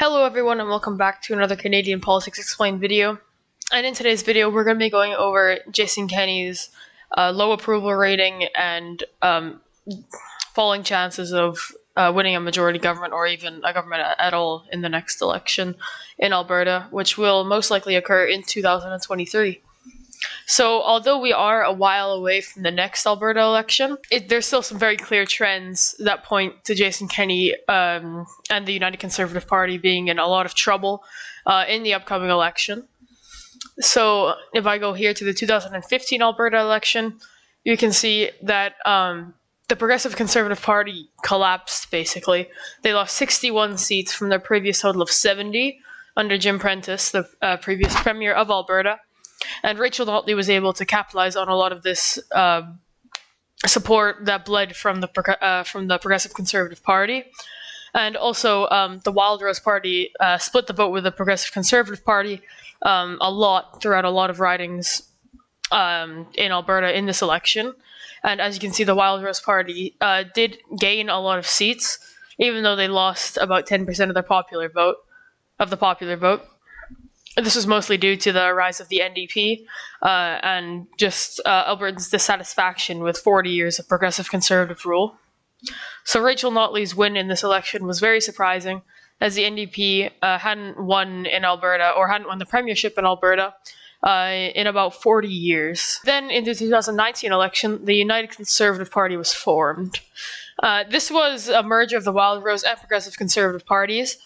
Hello everyone and welcome back to another Canadian Politics Explained video. And in today's video we're going to be going over Jason Kenney's low approval rating and falling chances of winning a majority government or even a government at all in the next election in Alberta, which will most likely occur in 2023. So although we are a while away from the next Alberta election, there's still some very clear trends that point to Jason Kenney and the United Conservative Party being in a lot of trouble in the upcoming election. So if I go here to the 2015 Alberta election, you can see that the Progressive Conservative Party collapsed, basically. They lost 61 seats from their previous total of 70 under Jim Prentice, the previous Premier of Alberta. And Rachel Notley was able to capitalize on a lot of this support that bled from the Progressive Conservative Party. And also, the Wildrose Party split the vote with the Progressive Conservative Party a lot throughout a lot of ridings in Alberta in this election. And as you can see, the Wildrose Party did gain a lot of seats, even though they lost about 10% of their popular vote. This was mostly due to the rise of the NDP and just Albertans' dissatisfaction with 40 years of progressive conservative rule. So Rachel Notley's win in this election was very surprising, as the NDP hadn't won in Alberta, or hadn't won the premiership in Alberta, in about 40 years. Then in the 2019 election, the United Conservative Party was formed. This was a merger of the Wildrose and Progressive Conservative parties.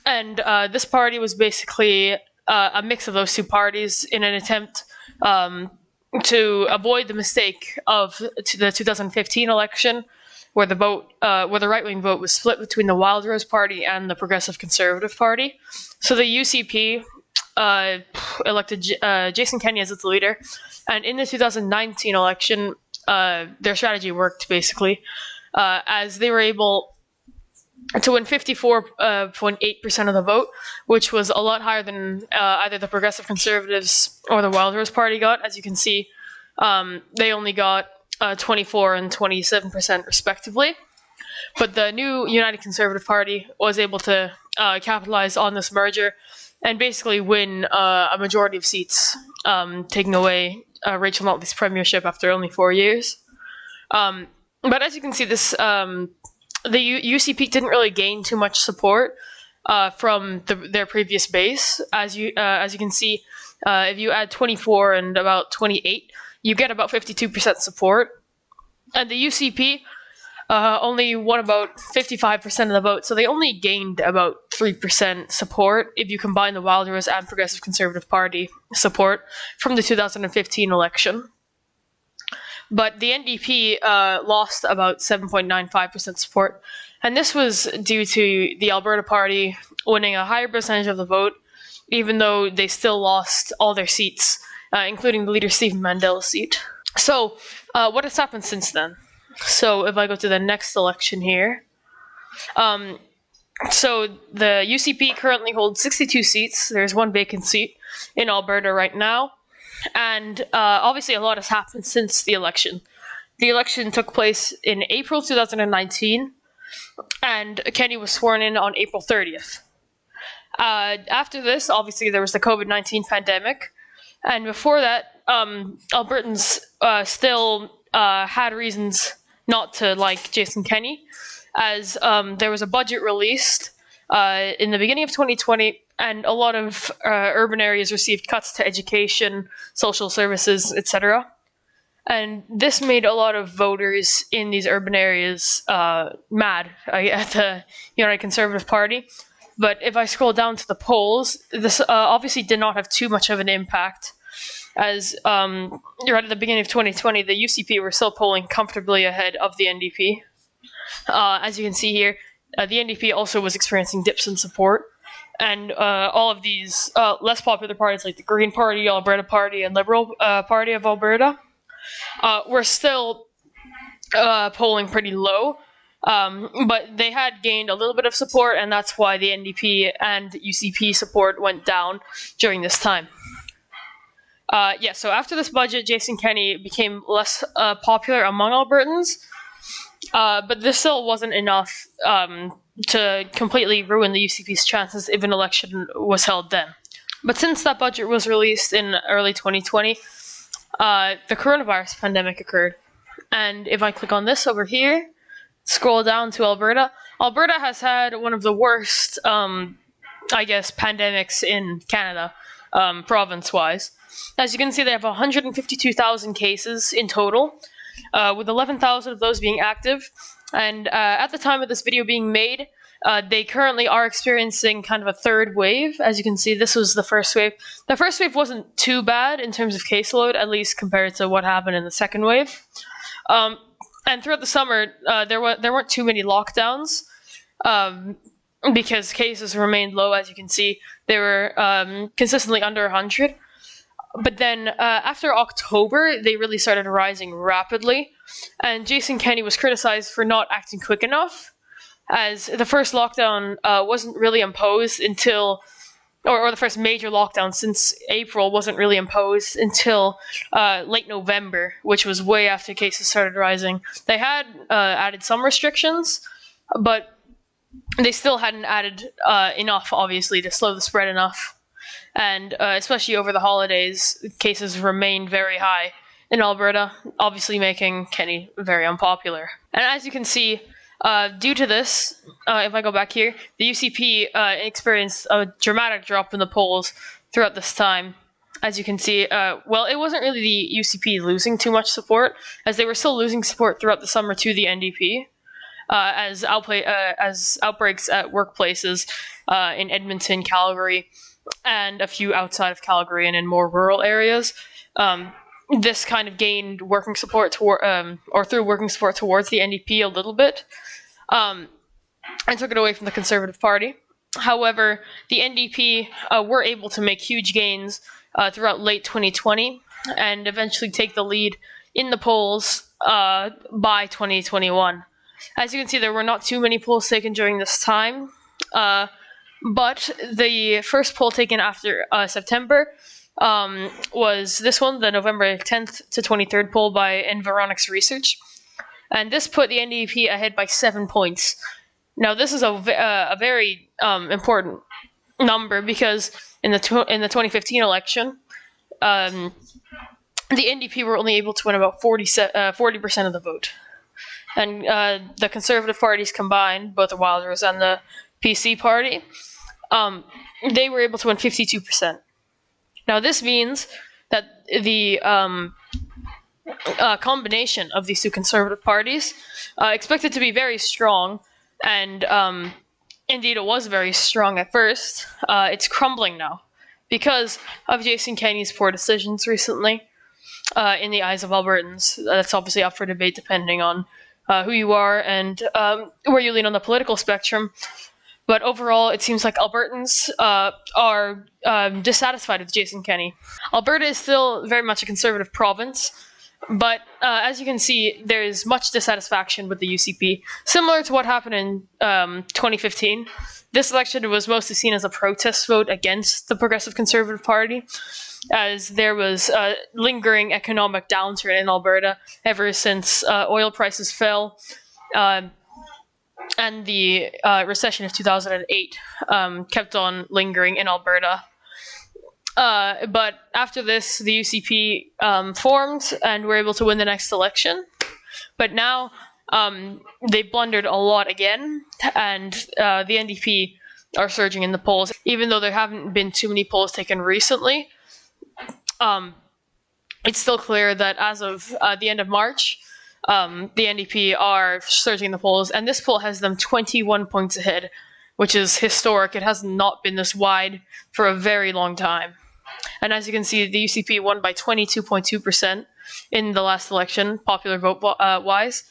And this party was basically a mix of those two parties in an attempt to avoid the mistake of the 2015 election, where the right-wing vote was split between the Wildrose Party and the Progressive Conservative Party. So the UCP elected Jason Kenney as its leader, and in the 2019 election, their strategy worked basically, as they were able to win 54.8% of the vote, which was a lot higher than either the Progressive Conservatives or the Wildrose Party got. As you can see, they only got 24 and 27% respectively. But the new United Conservative Party was able to capitalize on this merger and basically win a majority of seats, taking away Rachel Notley's premiership after only 4 years. But as you can see, the UCP didn't really gain too much support from their previous base. As you can see, if you add 24 and about 28, you get about 52% support. And the UCP only won about 55% of the vote, so they only gained about 3% support if you combine the Wildrose and Progressive Conservative Party support from the 2015 election. But the NDP lost about 7.95% support, and this was due to the Alberta Party winning a higher percentage of the vote, even though they still lost all their seats, including the leader Stephen Mandela's seat. So, what has happened since then? So, if I go to the next election here, so the UCP currently holds 62 seats. There's one vacant seat in Alberta right now. And obviously a lot has happened since the election. The election took place in April 2019, and Kenney was sworn in on April 30th. After this, obviously there was the COVID-19 pandemic, and before that, Albertans still had reasons not to like Jason Kenney, as there was a budget released in the beginning of 2020, and a lot of urban areas received cuts to education, social services, etc. And this made a lot of voters in these urban areas mad at the United Conservative Party. But if I scroll down to the polls, this obviously did not have too much of an impact, as right at the beginning of 2020, the UCP were still polling comfortably ahead of the NDP. As you can see here, the NDP also was experiencing dips in support. And all of these less popular parties, like the Green Party, Alberta Party, and Liberal Party of Alberta, were still polling pretty low. But they had gained a little bit of support, and that's why the NDP and UCP support went down during this time. So after this budget, Jason Kenney became less popular among Albertans. But this still wasn't enough to completely ruin the UCP's chances if an election was held then. But since that budget was released in early 2020, the coronavirus pandemic occurred. And if I click on this over here, scroll down to Alberta, Alberta has had one of the worst, pandemics in Canada, province-wise. As you can see, they have 152,000 cases in total, with 11,000 of those being active. And at the time of this video being made, they currently are experiencing kind of a third wave. As you can see, this was the first wave. The first wave wasn't too bad in terms of caseload, at least compared to what happened in the second wave. And throughout the summer, there weren't too many lockdowns, because cases remained low. As you can see, they were consistently under 100. But then after October, they really started rising rapidly, and Jason Kenney was criticized for not acting quick enough, as the first lockdown wasn't really imposed until, or the first major lockdown since April wasn't really imposed until late November, which was way after cases started rising. They had added some restrictions, but they still hadn't added enough, obviously, to slow the spread enough. And especially over the holidays, cases remained very high in Alberta, obviously making Kenney very unpopular. And as you can see, due to this, if I go back here, the UCP experienced a dramatic drop in the polls throughout this time. As you can see, well, it wasn't really the UCP losing too much support, as they were still losing support throughout the summer to the NDP, as outbreaks at workplaces in Edmonton, Calgary, and a few outside of Calgary and in more rural areas. This kind of gained working support through working support towards the NDP a little bit, and took it away from the Conservative Party. However, the NDP were able to make huge gains throughout late 2020 and eventually take the lead in the polls by 2021. As you can see, there were not too many polls taken during this time, but the first poll taken after September was this one, the November 10th to 23rd poll by Environics Research. And this put the NDP ahead by 7 points. Now, this is a very important number, because in the 2015 election, the NDP were only able to win about 40% of the vote. And the Conservative parties combined, both the Wilders and the PC party, they were able to win 52%. Now, this means that the combination of these two Conservative parties expected to be very strong, and indeed it was very strong at first. It's crumbling now because of Jason Kenney's poor decisions recently in the eyes of Albertans. That's obviously up for debate depending on who you are and where you lean on the political spectrum. But overall, it seems like Albertans are dissatisfied with Jason Kenney. Alberta is still very much a Conservative province, but as you can see, there is much dissatisfaction with the UCP, similar to what happened in 2015. This election was mostly seen as a protest vote against the Progressive Conservative Party, as there was a lingering economic downturn in Alberta ever since oil prices fell. And the recession of 2008 kept on lingering in Alberta. But after this, the UCP formed and were able to win the next election. But now they blundered a lot again, and the NDP are surging in the polls. Even though there haven't been too many polls taken recently, it's still clear that as of the end of March, the NDP are surging in the polls, and this poll has them 21 points ahead, which is historic. It has not been this wide for a very long time. And as you can see, the UCP won by 22.2% in the last election, popular vote wise.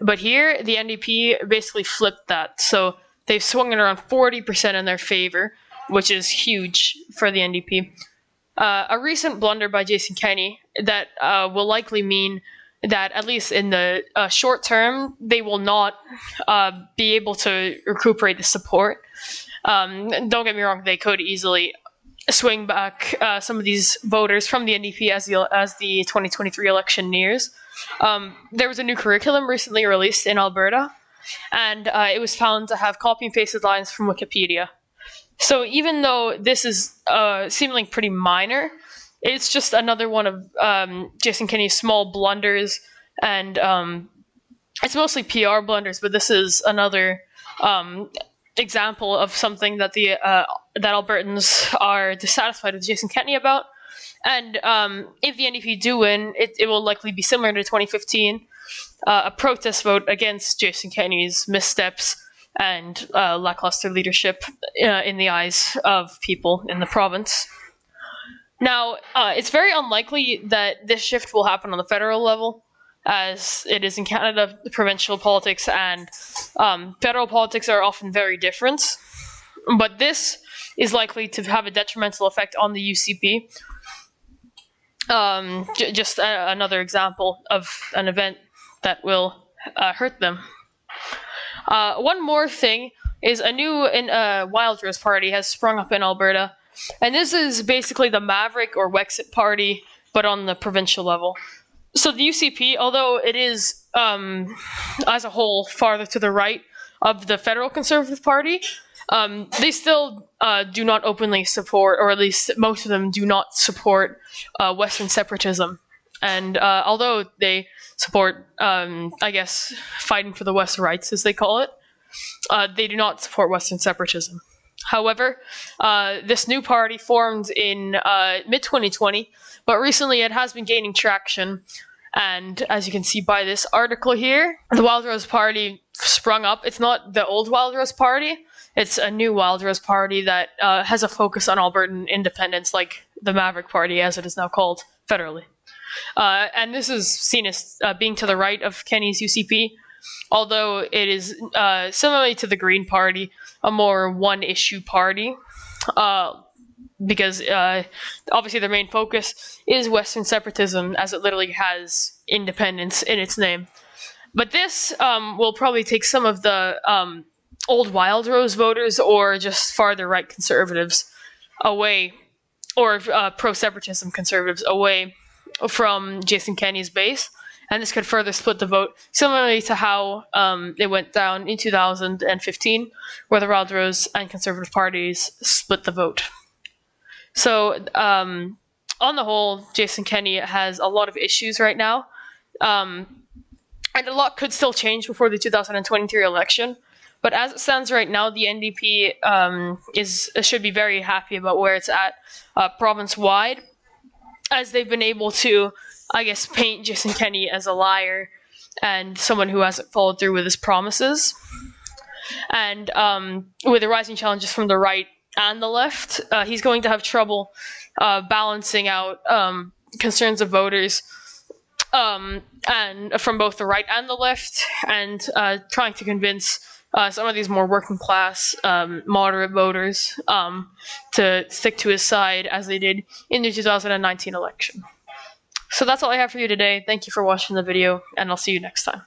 But here, the NDP basically flipped that. So they've swung it around 40% in their favor, which is huge for the NDP. A recent blunder by Jason Kenney that will likely mean that, at least in the short term, they will not be able to recuperate the support. Don't get me wrong, they could easily swing back some of these voters from the NDP as the 2023 election nears. There was a new curriculum recently released in Alberta, and it was found to have copy and pasted lines from Wikipedia. So even though this is seemingly pretty minor, it's just another one of Jason Kenney's small blunders, and it's mostly PR blunders, but this is another example of something that that Albertans are dissatisfied with Jason Kenney about. And if the NDP do win, it will likely be similar to 2015, a protest vote against Jason Kenney's missteps and lackluster leadership in the eyes of people in the province. Now, it's very unlikely that this shift will happen on the federal level, as it is in Canada. Provincial politics and federal politics are often very different. But this is likely to have a detrimental effect on the UCP. Just another example of an event that will hurt them. One more thing is a new Wildrose party has sprung up in Alberta, and this is basically the Maverick or Wexit party, but on the provincial level. So the UCP, although it is as a whole farther to the right of the federal Conservative Party, they still do not openly support, or at least most of them do not support Western separatism. And although they support, I guess, fighting for the West's rights, as they call it, they do not support Western separatism. However, this new party formed in mid-2020, but recently it has been gaining traction. And as you can see by this article here, the Wildrose Party sprung up. It's not the old Wildrose Party. It's a new Wildrose Party that has a focus on Albertan independence, like the Maverick Party, as it is now called federally. And this is seen as being to the right of Kenney's UCP, although it is similarly to the Green Party, a more one-issue party, because obviously their main focus is Western separatism, as it literally has independence in its name. But this will probably take some of the old Wildrose voters, or just farther right conservatives away, or pro-separatism conservatives away from Jason Kenney's base, and this could further split the vote, similarly to how it went down in 2015, where the Wildrose and Conservative parties split the vote. So, on the whole, Jason Kenney has a lot of issues right now, and a lot could still change before the 2023 election. But as it stands right now, the NDP should be very happy about where it's at province-wide, as they've been able to, I guess, paint Jason Kenney as a liar and someone who hasn't followed through with his promises. And with the rising challenges from the right and the left, he's going to have trouble balancing out concerns of voters and from both the right and the left, and trying to convince some of these more working class, moderate voters to stick to his side, as they did in the 2019 election. So that's all I have for you today. Thank you for watching the video, and I'll see you next time.